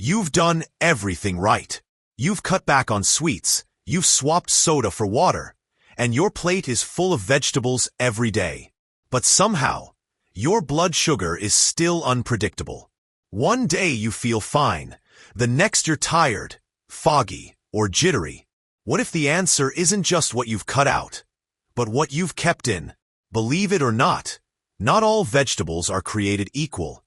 You've done everything right. You've cut back on sweets, you've swapped soda for water, and your plate is full of vegetables every day. But somehow, your blood sugar is still unpredictable. One day you feel fine, the next you're tired, foggy, or jittery. What if the answer isn't just what you've cut out, but what you've kept in? Believe it or not all vegetables are created equal,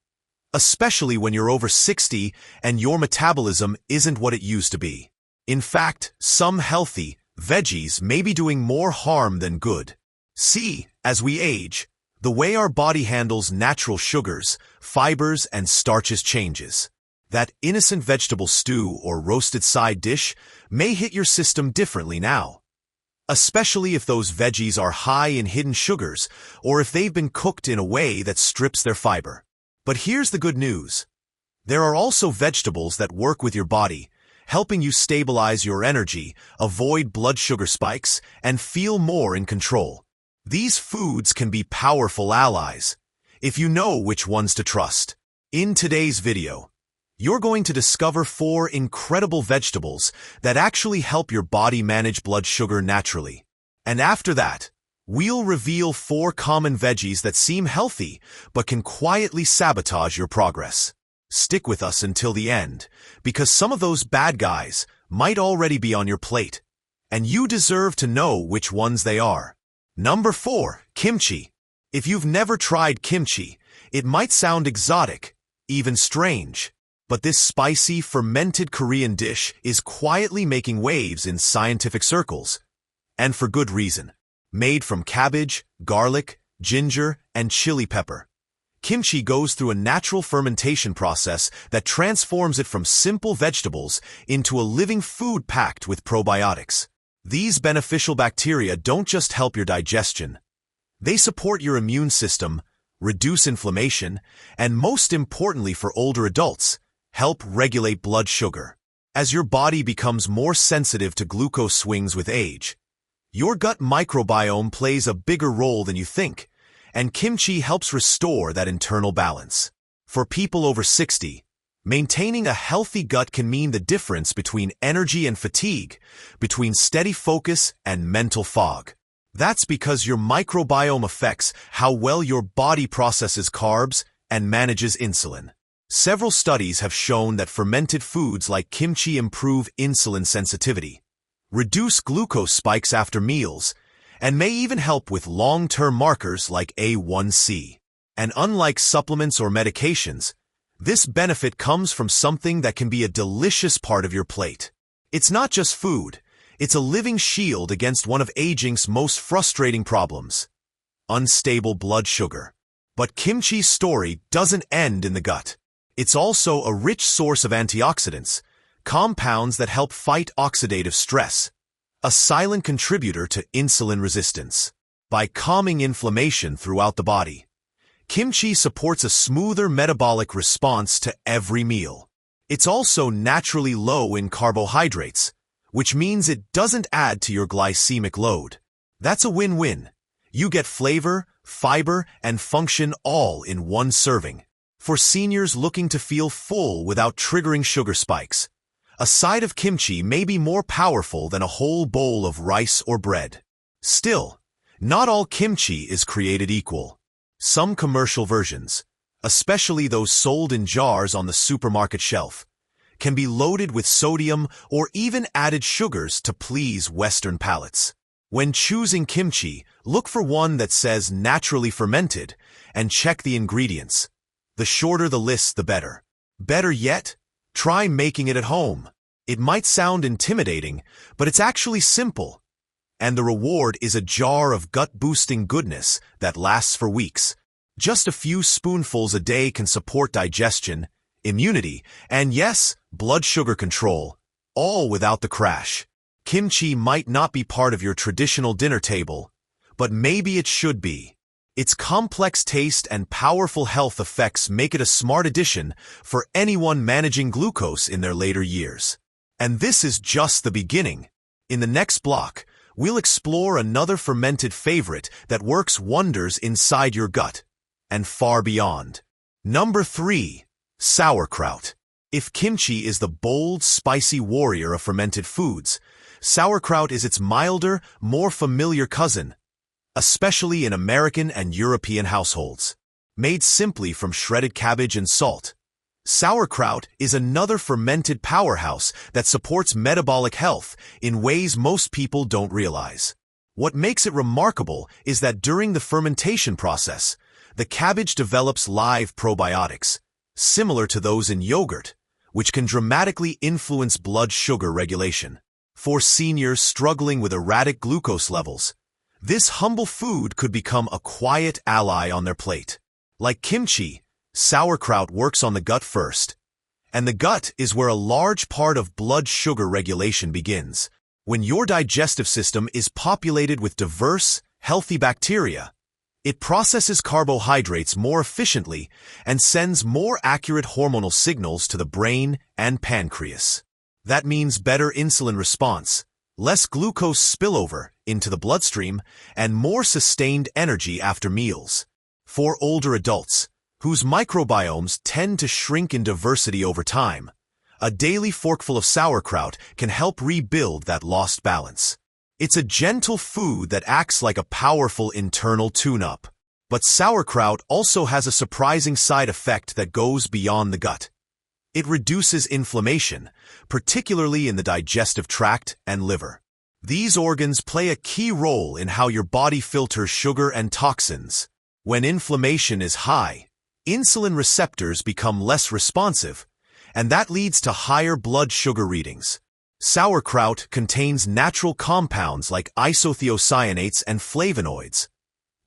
especially when you're over 60 and your metabolism isn't what it used to be. In fact, some healthy veggies may be doing more harm than good. See, as we age, the way our body handles natural sugars, fibers, and starches changes. That innocent vegetable stew or roasted side dish may hit your system differently now, especially if those veggies are high in hidden sugars or if they've been cooked in a way that strips their fiber. But here's the good news. There are also vegetables that work with your body, helping you stabilize your energy, avoid blood sugar spikes, and feel more in control. These foods can be powerful allies, if you know which ones to trust. In today's video, you're going to discover 4 incredible vegetables that actually help your body manage blood sugar naturally. And after that, we'll reveal 4 common veggies that seem healthy but can quietly sabotage your progress. Stick with us until the end, because some of those bad guys might already be on your plate, and you deserve to know which ones they are. Number 4, kimchi. If you've never tried kimchi, it might sound exotic, even strange. But this spicy, fermented Korean dish is quietly making waves in scientific circles. And for good reason. Made from cabbage, garlic, ginger, and chili pepper, kimchi goes through a natural fermentation process that transforms it from simple vegetables into a living food packed with probiotics. These beneficial bacteria don't just help your digestion. They support your immune system, reduce inflammation, and most importantly for older adults, help regulate blood sugar. As your body becomes more sensitive to glucose swings with age, your gut microbiome plays a bigger role than you think, and kimchi helps restore that internal balance. For people over 60, maintaining a healthy gut can mean the difference between energy and fatigue, between steady focus and mental fog. That's because your microbiome affects how well your body processes carbs and manages insulin. Several studies have shown that fermented foods like kimchi improve insulin sensitivity, reduce glucose spikes after meals, and may even help with long-term markers like A1C. And unlike supplements or medications, this benefit comes from something that can be a delicious part of your plate. It's not just food, it's a living shield against one of aging's most frustrating problems: unstable blood sugar. But kimchi's story doesn't end in the gut. It's also a rich source of antioxidants, compounds that help fight oxidative stress, a silent contributor to insulin resistance. By calming inflammation throughout the body, kimchi supports a smoother metabolic response to every meal. It's also naturally low in carbohydrates, which means it doesn't add to your glycemic load. That's a win-win. You get flavor, fiber, and function all in one serving. For seniors looking to feel full without triggering sugar spikes, a side of kimchi may be more powerful than a whole bowl of rice or bread. Still, not all kimchi is created equal. Some commercial versions, especially those sold in jars on the supermarket shelf, can be loaded with sodium or even added sugars to please Western palates. When choosing kimchi, look for one that says naturally fermented and check the ingredients. The shorter the list, the better. Better yet, try making it at home. It might sound intimidating, but it's actually simple. And the reward is a jar of gut-boosting goodness that lasts for weeks. Just a few spoonfuls a day can support digestion, immunity, and yes, blood sugar control, all without the crash. Kimchi might not be part of your traditional dinner table, but maybe it should be. Its complex taste and powerful health effects make it a smart addition for anyone managing glucose in their later years. And this is just the beginning. In the next block, we'll explore another fermented favorite that works wonders inside your gut and far beyond. Number 3. Sauerkraut. If kimchi is the bold, spicy warrior of fermented foods, sauerkraut is its milder, more familiar cousin, especially in American and European households. Made simply from shredded cabbage and salt, sauerkraut is another fermented powerhouse that supports metabolic health in ways most people don't realize. What makes it remarkable is that during the fermentation process, the cabbage develops live probiotics, similar to those in yogurt, which can dramatically influence blood sugar regulation. For seniors struggling with erratic glucose levels, this humble food could become a quiet ally on their plate. Like kimchi, sauerkraut works on the gut first, and the gut is where a large part of blood sugar regulation begins. When your digestive system is populated with diverse, healthy bacteria, it processes carbohydrates more efficiently and sends more accurate hormonal signals to the brain and pancreas. That means better insulin response, less glucose spillover into the bloodstream, and more sustained energy after meals. For older adults, whose microbiomes tend to shrink in diversity over time, a daily forkful of sauerkraut can help rebuild that lost balance. It's a gentle food that acts like a powerful internal tune-up. But sauerkraut also has a surprising side effect that goes beyond the gut. It reduces inflammation, particularly in the digestive tract and liver. These organs play a key role in how your body filters sugar and toxins. When inflammation is high, insulin receptors become less responsive, and that leads to higher blood sugar readings. Sauerkraut contains natural compounds like isothiocyanates and flavonoids,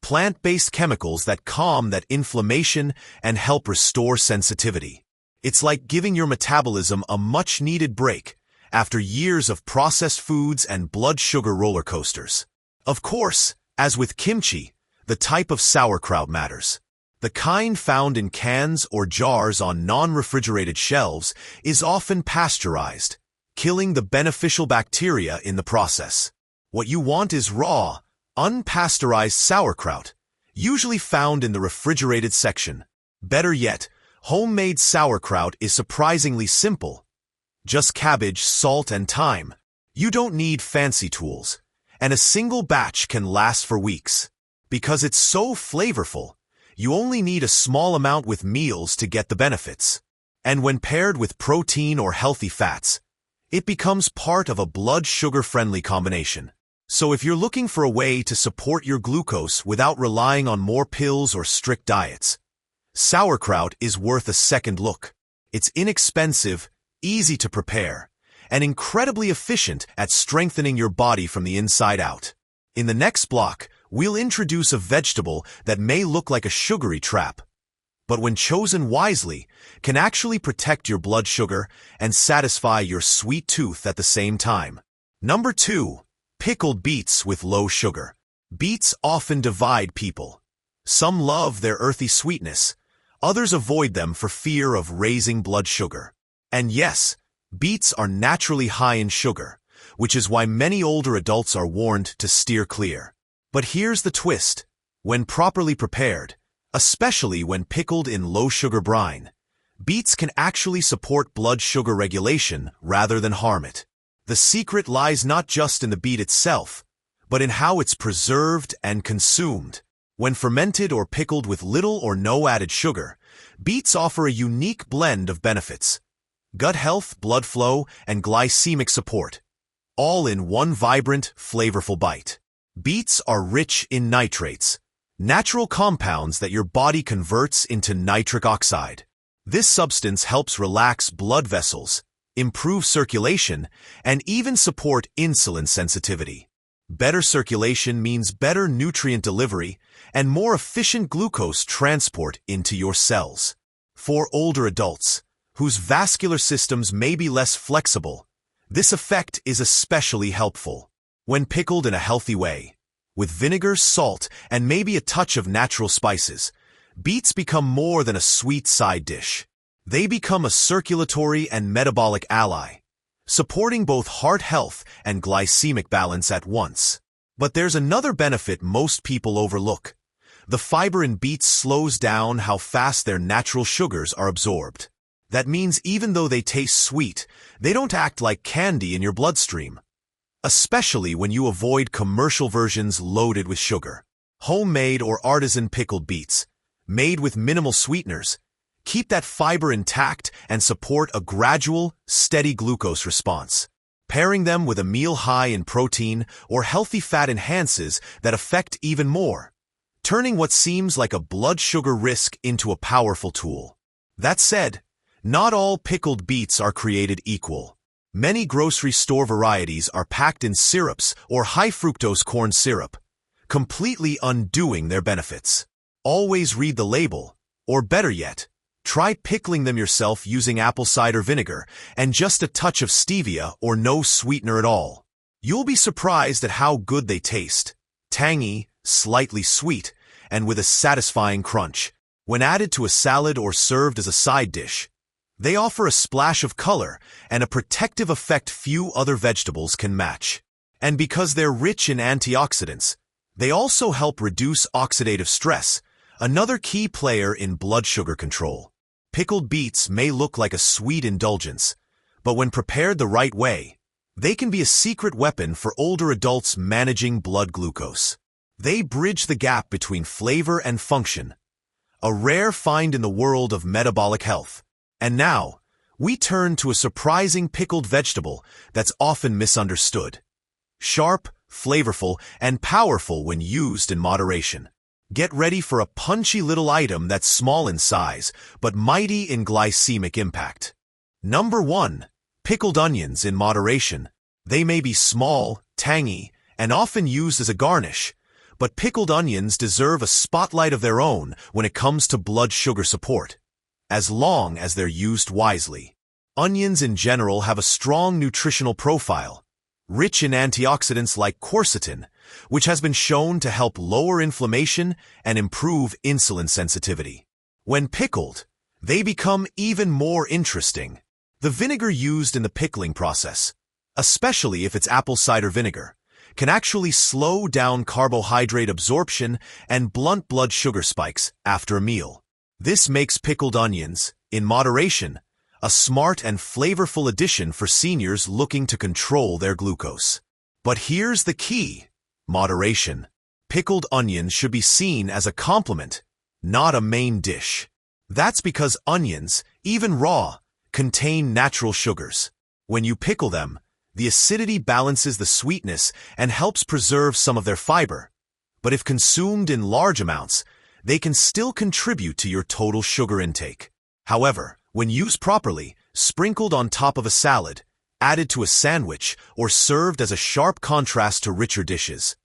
plant-based chemicals that calm that inflammation and help restore sensitivity. It's like giving your metabolism a much-needed break after years of processed foods and blood sugar roller coasters. Of course, as with kimchi, the type of sauerkraut matters. The kind found in cans or jars on non-refrigerated shelves is often pasteurized, killing the beneficial bacteria in the process. What you want is raw, unpasteurized sauerkraut, usually found in the refrigerated section. Better yet, homemade sauerkraut is surprisingly simple. Just cabbage, salt, and thyme. You don't need fancy tools, and a single batch can last for weeks. Because it's so flavorful, you only need a small amount with meals to get the benefits. And when paired with protein or healthy fats, it becomes part of a blood sugar-friendly combination. So if you're looking for a way to support your glucose without relying on more pills or strict diets, sauerkraut is worth a second look. It's inexpensive, easy to prepare, and incredibly efficient at strengthening your body from the inside out. In the next block, we'll introduce a vegetable that may look like a sugary trap, but when chosen wisely, can actually protect your blood sugar and satisfy your sweet tooth at the same time. Number 2. Pickled beets with low sugar. Beets often divide people. Some love their earthy sweetness, others avoid them for fear of raising blood sugar. And yes, beets are naturally high in sugar, which is why many older adults are warned to steer clear. But here's the twist. When properly prepared, especially when pickled in low-sugar brine, beets can actually support blood sugar regulation rather than harm it. The secret lies not just in the beet itself, but in how it's preserved and consumed. When fermented or pickled with little or no added sugar, beets offer a unique blend of benefits: gut health, blood flow, and glycemic support, all in one vibrant, flavorful bite. Beets are rich in nitrates, natural compounds that your body converts into nitric oxide. This substance helps relax blood vessels, improve circulation, and even support insulin sensitivity. Better circulation means better nutrient delivery and more efficient glucose transport into your cells. For older adults, whose vascular systems may be less flexible, this effect is especially helpful. When pickled in a healthy way, with vinegar, salt, and maybe a touch of natural spices, beets become more than a sweet side dish. They become a circulatory and metabolic ally, supporting both heart health and glycemic balance at once. But there's another benefit most people overlook. The fiber in beets slows down how fast their natural sugars are absorbed. That means even though they taste sweet, they don't act like candy in your bloodstream. Especially when you avoid commercial versions loaded with sugar. Homemade or artisan pickled beets, made with minimal sweeteners, keep that fiber intact and support a gradual, steady glucose response. Pairing them with a meal high in protein or healthy fat enhances that effect even more, turning what seems like a blood sugar risk into a powerful tool. That said, not all pickled beets are created equal. Many grocery store varieties are packed in syrups or high-fructose corn syrup, completely undoing their benefits. Always read the label, or better yet, try pickling them yourself using apple cider vinegar and just a touch of stevia or no sweetener at all. You'll be surprised at how good they taste. Tangy, slightly sweet, and with a satisfying crunch. When added to a salad or served as a side dish, they offer a splash of color and a protective effect few other vegetables can match. And because they're rich in antioxidants, they also help reduce oxidative stress, another key player in blood sugar control. Pickled beets may look like a sweet indulgence, but when prepared the right way, they can be a secret weapon for older adults managing blood glucose. They bridge the gap between flavor and function, a rare find in the world of metabolic health. And now, we turn to a surprising pickled vegetable that's often misunderstood. Sharp, flavorful, and powerful when used in moderation. Get ready for a punchy little item that's small in size, but mighty in glycemic impact. Number 1. Pickled onions in moderation. They may be small, tangy, and often used as a garnish, but pickled onions deserve a spotlight of their own when it comes to blood sugar support, as long as they're used wisely. Onions in general have a strong nutritional profile, rich in antioxidants like quercetin, which has been shown to help lower inflammation and improve insulin sensitivity. When pickled, they become even more interesting. The vinegar used in the pickling process, especially if it's apple cider vinegar, can actually slow down carbohydrate absorption and blunt blood sugar spikes after a meal. This makes pickled onions, in moderation, a smart and flavorful addition for seniors looking to control their glucose. But here's the key: moderation. Pickled onions should be seen as a complement, not a main dish. That's because onions, even raw, contain natural sugars. When you pickle them, the acidity balances the sweetness and helps preserve some of their fiber. But if consumed in large amounts, they can still contribute to your total sugar intake. However, when used properly, sprinkled on top of a salad, added to a sandwich, or served as a sharp contrast to richer dishes,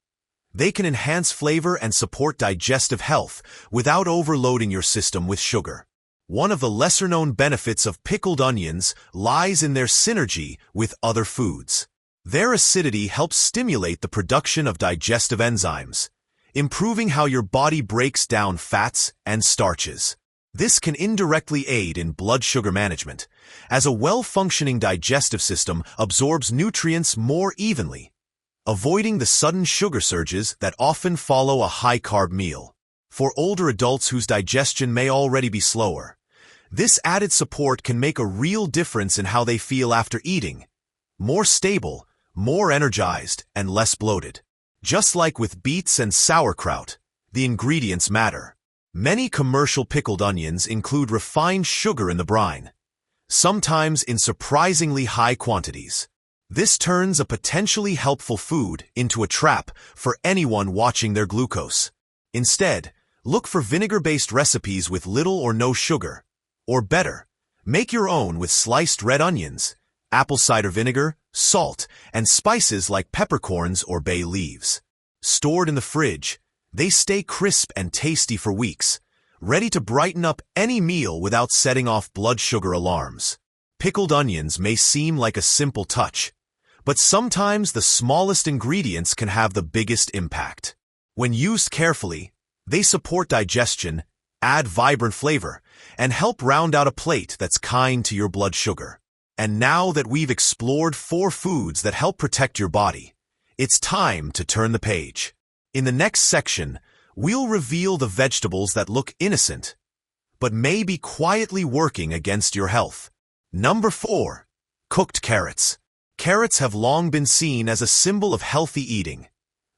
they can enhance flavor and support digestive health without overloading your system with sugar. One of the lesser-known benefits of pickled onions lies in their synergy with other foods. Their acidity helps stimulate the production of digestive enzymes, improving how your body breaks down fats and starches. This can indirectly aid in blood sugar management, as a well-functioning digestive system absorbs nutrients more evenly, avoiding the sudden sugar surges that often follow a high-carb meal. For older adults whose digestion may already be slower, this added support can make a real difference in how they feel after eating: more stable, more energized, and less bloated. Just like with beets and sauerkraut, the ingredients matter. Many commercial pickled onions include refined sugar in the brine, sometimes in surprisingly high quantities. This turns a potentially helpful food into a trap for anyone watching their glucose. Instead, look for vinegar-based recipes with little or no sugar. Or better, make your own with sliced red onions, apple cider vinegar, salt, and spices like peppercorns or bay leaves. Stored in the fridge, they stay crisp and tasty for weeks, ready to brighten up any meal without setting off blood sugar alarms. Pickled onions may seem like a simple touch, but sometimes the smallest ingredients can have the biggest impact. When used carefully, they support digestion, add vibrant flavor, and help round out a plate that's kind to your blood sugar. And now that we've explored 4 foods that help protect your body, it's time to turn the page. In the next section, we'll reveal the vegetables that look innocent, but may be quietly working against your health. Number 4. Cooked carrots. Carrots have long been seen as a symbol of healthy eating.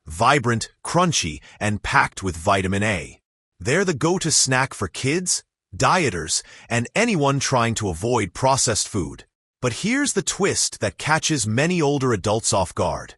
Vibrant, crunchy, and packed with vitamin A. They're the go-to snack for kids, dieters, and anyone trying to avoid processed food. But here's the twist that catches many older adults off guard.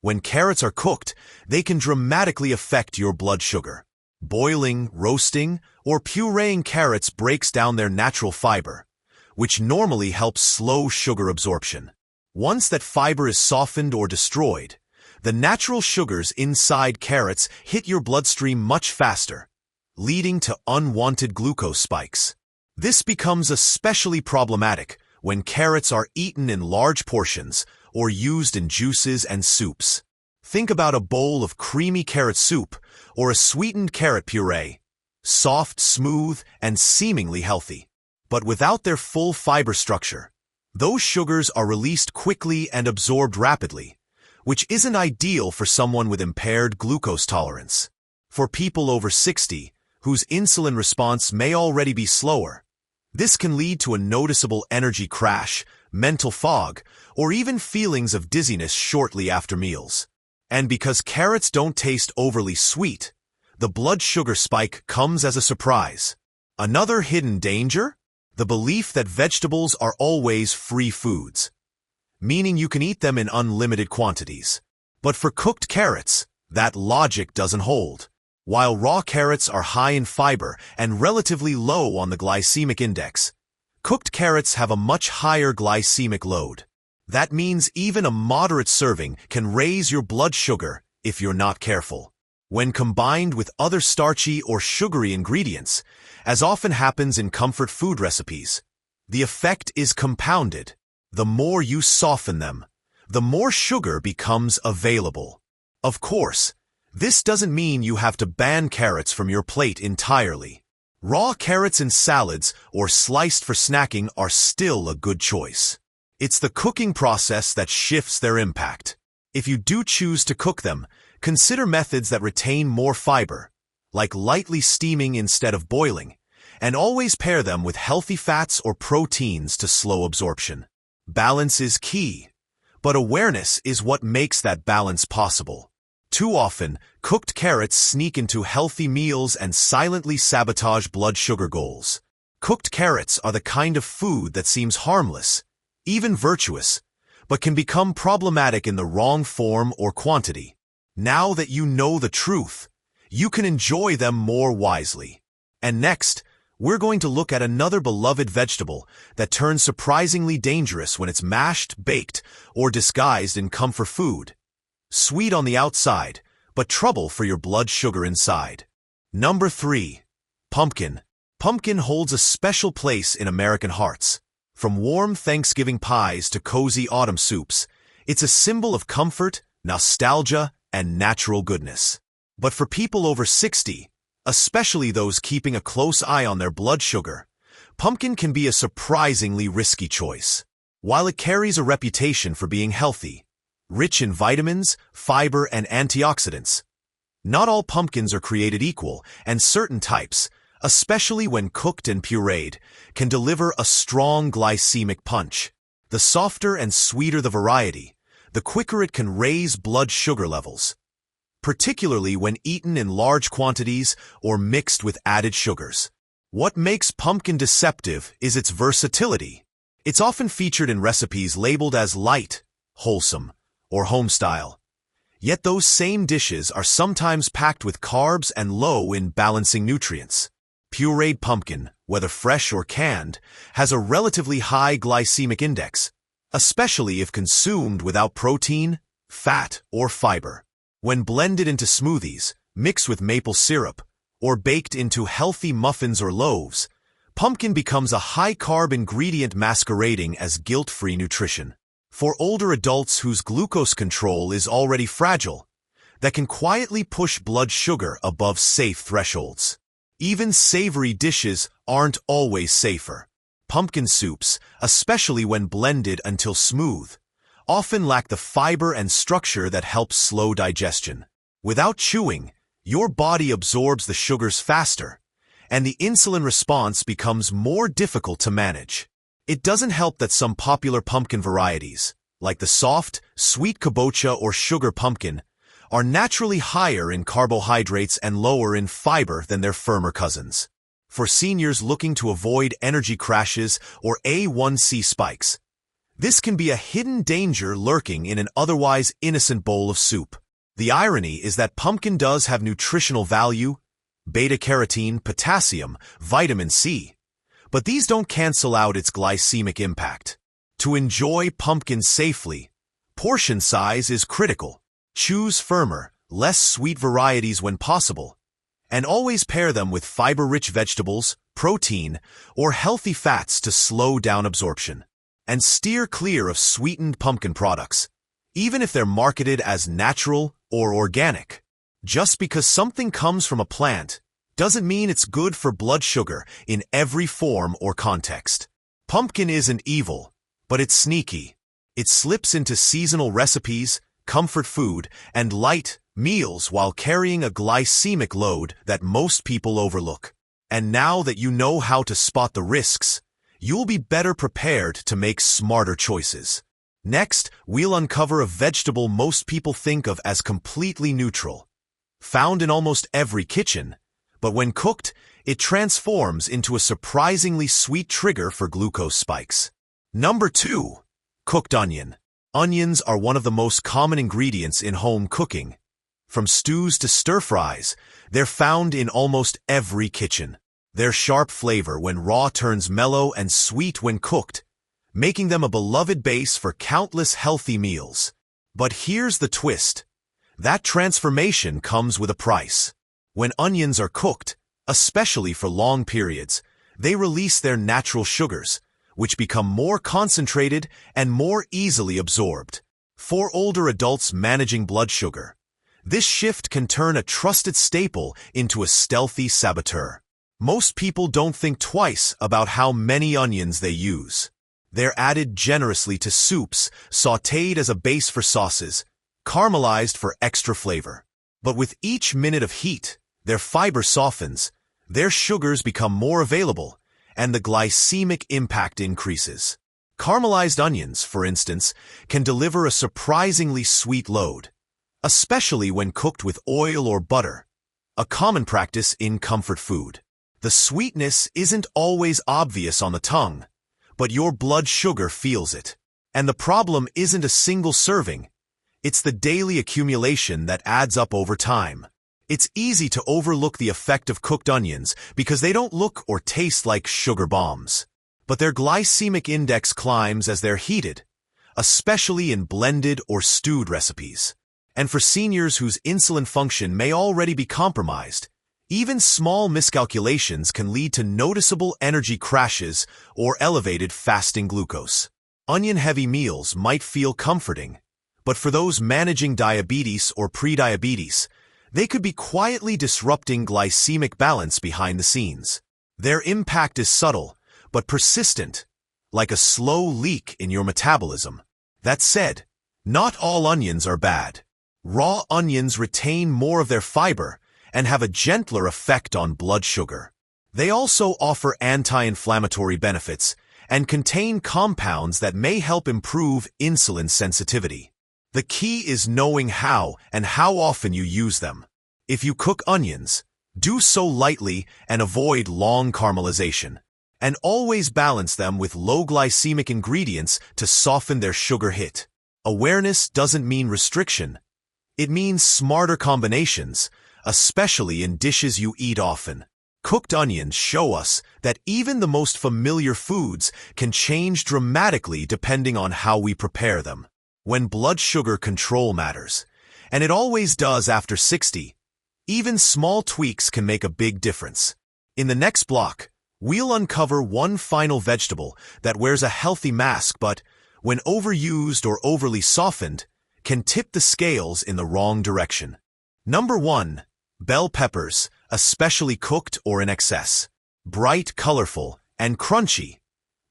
When carrots are cooked, they can dramatically affect your blood sugar. Boiling, roasting, or pureeing carrots breaks down their natural fiber, which normally helps slow sugar absorption. Once that fiber is softened or destroyed, the natural sugars inside carrots hit your bloodstream much faster, leading to unwanted glucose spikes. This becomes especially problematic when carrots are eaten in large portions or used in juices and soups. Think about a bowl of creamy carrot soup or a sweetened carrot puree. Soft, smooth, and seemingly healthy. But without their full fiber structure, those sugars are released quickly and absorbed rapidly, which isn't ideal for someone with impaired glucose tolerance. For people over 60, whose insulin response may already be slower, this can lead to a noticeable energy crash, mental fog, or even feelings of dizziness shortly after meals. And because carrots don't taste overly sweet, the blood sugar spike comes as a surprise. Another hidden danger? The belief that vegetables are always free foods, meaning you can eat them in unlimited quantities. But for cooked carrots, that logic doesn't hold. While raw carrots are high in fiber and relatively low on the glycemic index, cooked carrots have a much higher glycemic load. That means even a moderate serving can raise your blood sugar if you're not careful. When combined with other starchy or sugary ingredients, as often happens in comfort food recipes, the effect is compounded. The more you soften them, the more sugar becomes available. Of course, this doesn't mean you have to ban carrots from your plate entirely. Raw carrots in salads or sliced for snacking are still a good choice. It's the cooking process that shifts their impact. If you do choose to cook them, consider methods that retain more fiber, like lightly steaming instead of boiling, and always pair them with healthy fats or proteins to slow absorption. Balance is key, but awareness is what makes that balance possible. Too often, cooked carrots sneak into healthy meals and silently sabotage blood sugar goals. Cooked carrots are the kind of food that seems harmless, even virtuous, but can become problematic in the wrong form or quantity. Now that you know the truth, you can enjoy them more wisely. And next, we're going to look at another beloved vegetable that turns surprisingly dangerous when it's mashed, baked, or disguised in comfort food. Sweet on the outside, but trouble for your blood sugar inside. Number 3. Pumpkin. Pumpkin holds a special place in American hearts. From warm Thanksgiving pies to cozy autumn soups, it's a symbol of comfort, nostalgia, and natural goodness. But for people over 60, especially those keeping a close eye on their blood sugar, pumpkin can be a surprisingly risky choice. While it carries a reputation for being healthy, rich in vitamins, fiber, and antioxidants, not all pumpkins are created equal, and certain types, especially when cooked and pureed, can deliver a strong glycemic punch. The softer and sweeter the variety, the quicker it can raise blood sugar levels, particularly when eaten in large quantities or mixed with added sugars. What makes pumpkin deceptive is its versatility. It's often featured in recipes labeled as light, wholesome, or home-style. Yet those same dishes are sometimes packed with carbs and low in balancing nutrients. Pureed pumpkin, whether fresh or canned, has a relatively high glycemic index, especially if consumed without protein, fat, or fiber. When blended into smoothies, mixed with maple syrup, or baked into healthy muffins or loaves, pumpkin becomes a high-carb ingredient masquerading as guilt-free nutrition. For older adults whose glucose control is already fragile, that can quietly push blood sugar above safe thresholds. Even savory dishes aren't always safer. Pumpkin soups, especially when blended until smooth, often lack the fiber and structure that helps slow digestion. Without chewing, your body absorbs the sugars faster, and the insulin response becomes more difficult to manage. It doesn't help that some popular pumpkin varieties, like the soft, sweet kabocha or sugar pumpkin, are naturally higher in carbohydrates and lower in fiber than their firmer cousins. For seniors looking to avoid energy crashes or A1C spikes, this can be a hidden danger lurking in an otherwise innocent bowl of soup. The irony is that pumpkin does have nutritional value, beta-carotene, potassium, vitamin C, but these don't cancel out its glycemic impact. To enjoy pumpkin safely, portion size is critical. Choose firmer, less sweet varieties when possible, and always pair them with fiber-rich vegetables, protein, or healthy fats to slow down absorption. And steer clear of sweetened pumpkin products, even if they're marketed as natural or organic. Just because something comes from a plant doesn't mean it's good for blood sugar in every form or context. Pumpkin isn't evil, but it's sneaky. It slips into seasonal recipes, comfort food, and light meals while carrying a glycemic load that most people overlook. And now that you know how to spot the risks, you'll be better prepared to make smarter choices. Next, we'll uncover a vegetable most people think of as completely neutral. Found in almost every kitchen, but when cooked, it transforms into a surprisingly sweet trigger for glucose spikes. Number 2. Cooked onion. Onions are one of the most common ingredients in home cooking. From stews to stir-fries, they're found in almost every kitchen. Their sharp flavor when raw turns mellow and sweet when cooked, making them a beloved base for countless healthy meals. But here's the twist. That transformation comes with a price. When onions are cooked, especially for long periods, they release their natural sugars, which become more concentrated and more easily absorbed. For older adults managing blood sugar, this shift can turn a trusted staple into a stealthy saboteur. Most people don't think twice about how many onions they use. They're added generously to soups, sautéed as a base for sauces, caramelized for extra flavor. But with each minute of heat, their fiber softens, their sugars become more available, and the glycemic impact increases. Caramelized onions, for instance, can deliver a surprisingly sweet load, especially when cooked with oil or butter, a common practice in comfort food. The sweetness isn't always obvious on the tongue, but your blood sugar feels it. And the problem isn't a single serving, it's the daily accumulation that adds up over time. It's easy to overlook the effect of cooked onions because they don't look or taste like sugar bombs. But their glycemic index climbs as they're heated, especially in blended or stewed recipes. And for seniors whose insulin function may already be compromised, even small miscalculations can lead to noticeable energy crashes or elevated fasting glucose. Onion-heavy meals might feel comforting, but for those managing diabetes or prediabetes, they could be quietly disrupting glycemic balance behind the scenes. Their impact is subtle, but persistent, like a slow leak in your metabolism. That said, not all onions are bad. Raw onions retain more of their fiber and have a gentler effect on blood sugar. They also offer anti-inflammatory benefits and contain compounds that may help improve insulin sensitivity. The key is knowing how and how often you use them. If you cook onions, do so lightly and avoid long caramelization. And always balance them with low glycemic ingredients to soften their sugar hit. Awareness doesn't mean restriction. It means smarter combinations, especially in dishes you eat often. Cooked onions show us that even the most familiar foods can change dramatically depending on how we prepare them. When blood sugar control matters, and it always does after 60, even small tweaks can make a big difference. In the next block, we'll uncover one final vegetable that wears a healthy mask but, when overused or overly softened, can tip the scales in the wrong direction. Number 1. Bell peppers, especially cooked or in excess. Bright, colorful, and crunchy,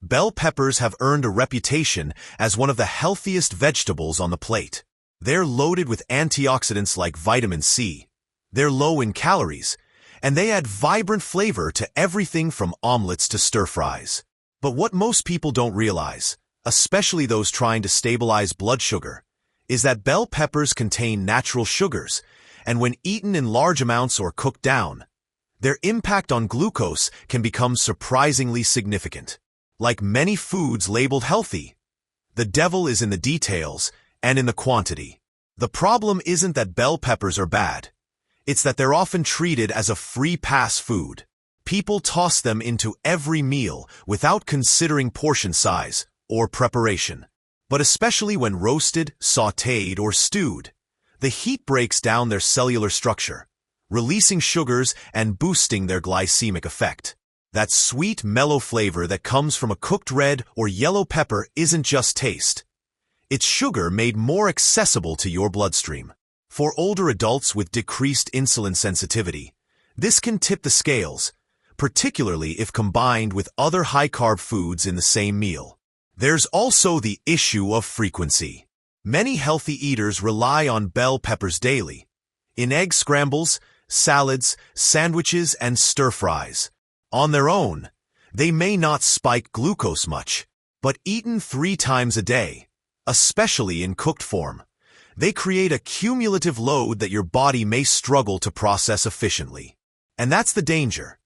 bell peppers have earned a reputation as one of the healthiest vegetables on the plate. They're loaded with antioxidants like vitamin C, they're low in calories, and they add vibrant flavor to everything from omelets to stir-fries. But what most people don't realize, especially those trying to stabilize blood sugar, is that bell peppers contain natural sugars, and when eaten in large amounts or cooked down, their impact on glucose can become surprisingly significant. Like many foods labeled healthy, the devil is in the details and in the quantity. The problem isn't that bell peppers are bad. It's that they're often treated as a free pass food. People toss them into every meal without considering portion size or preparation. But especially when roasted, sautéed, or stewed, the heat breaks down their cellular structure, releasing sugars and boosting their glycemic effect. That sweet, mellow flavor that comes from a cooked red or yellow pepper isn't just taste. It's sugar made more accessible to your bloodstream. For older adults with decreased insulin sensitivity, this can tip the scales, particularly if combined with other high-carb foods in the same meal. There's also the issue of frequency. Many healthy eaters rely on bell peppers daily, in egg scrambles, salads, sandwiches, and stir-fries. On their own, they may not spike glucose much, but eaten 3 times a day, especially in cooked form, they create a cumulative load that your body may struggle to process efficiently. And that's the danger.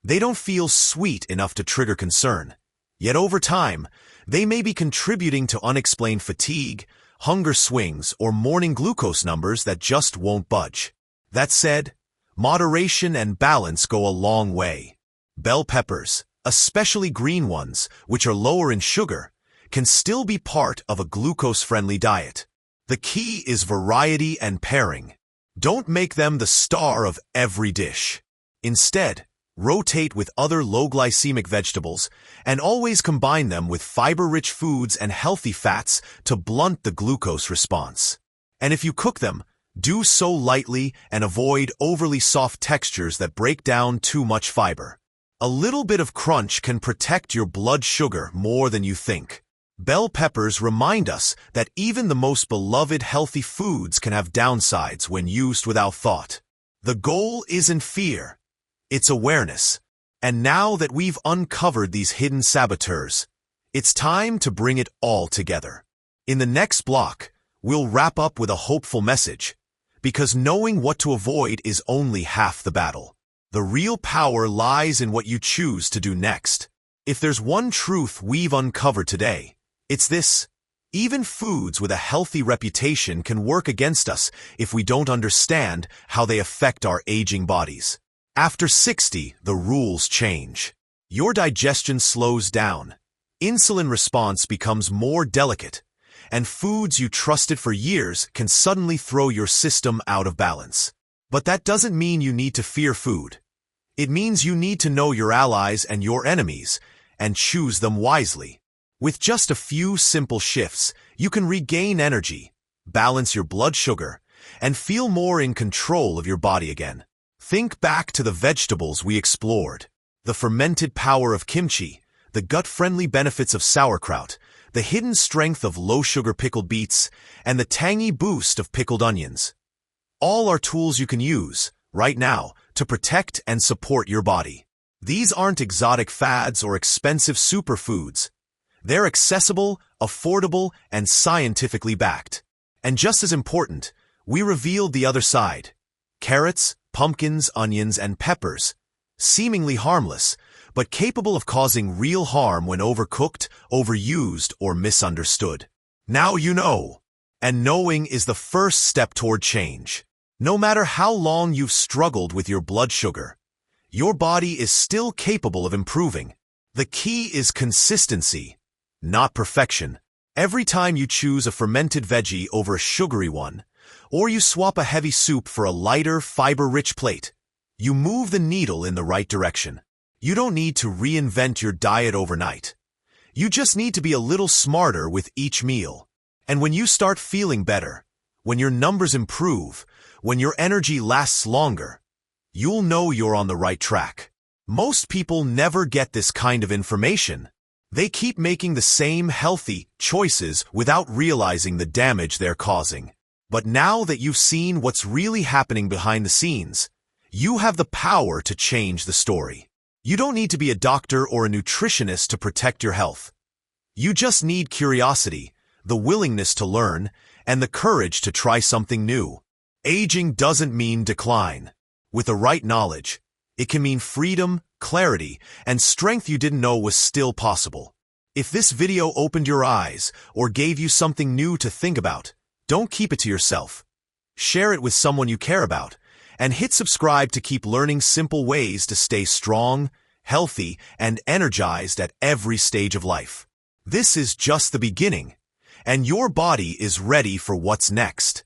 They don't feel sweet enough to trigger concern, yet over time, they may be contributing to unexplained fatigue, hunger swings, or morning glucose numbers that just won't budge. That said, moderation and balance go a long way. Bell peppers, especially green ones, which are lower in sugar, can still be part of a glucose-friendly diet. The key is variety and pairing. Don't make them the star of every dish. Instead, rotate with other low-glycemic vegetables and always combine them with fiber-rich foods and healthy fats to blunt the glucose response. And if you cook them, do so lightly and avoid overly soft textures that break down too much fiber. A little bit of crunch can protect your blood sugar more than you think. Bell peppers remind us that even the most beloved healthy foods can have downsides when used without thought. The goal isn't fear, it's awareness. And now that we've uncovered these hidden saboteurs, it's time to bring it all together. In the next block, we'll wrap up with a hopeful message, because knowing what to avoid is only half the battle. The real power lies in what you choose to do next. If there's one truth we've uncovered today, it's this: even foods with a healthy reputation can work against us if we don't understand how they affect our aging bodies. After 60, the rules change. Your digestion slows down, insulin response becomes more delicate, and foods you trusted for years can suddenly throw your system out of balance. But that doesn't mean you need to fear food. It means you need to know your allies and your enemies, and choose them wisely. With just a few simple shifts, you can regain energy, balance your blood sugar, and feel more in control of your body again. Think back to the vegetables we explored: the fermented power of kimchi, the gut-friendly benefits of sauerkraut, the hidden strength of low-sugar pickled beets, and the tangy boost of pickled onions. All are tools you can use, right now, to protect and support your body. These aren't exotic fads or expensive superfoods. They're accessible, affordable, and scientifically backed. And just as important, we revealed the other side: carrots, pumpkins, onions, and peppers, seemingly harmless, but capable of causing real harm when overcooked, overused, or misunderstood. Now you know. And knowing is the first step toward change. No matter how long you've struggled with your blood sugar, your body is still capable of improving. The key is consistency, not perfection. Every time you choose a fermented veggie over a sugary one, or you swap a heavy soup for a lighter, fiber-rich plate, you move the needle in the right direction. You don't need to reinvent your diet overnight. You just need to be a little smarter with each meal. And when you start feeling better, when your numbers improve, when your energy lasts longer, you'll know you're on the right track. Most people never get this kind of information. They keep making the same healthy choices without realizing the damage they're causing. But now that you've seen what's really happening behind the scenes, You have the power to change the story. You don't need to be a doctor or a nutritionist to protect your health. You just need curiosity, the willingness to learn, and the courage to try something new. Aging doesn't mean decline. With the right knowledge, it can mean freedom, clarity, and strength you didn't know was still possible. If this video opened your eyes or gave you something new to think about, don't keep it to yourself. Share it with someone you care about, and hit subscribe to keep learning simple ways to stay strong, healthy, and energized at every stage of life. This is just the beginning, and your body is ready for what's next.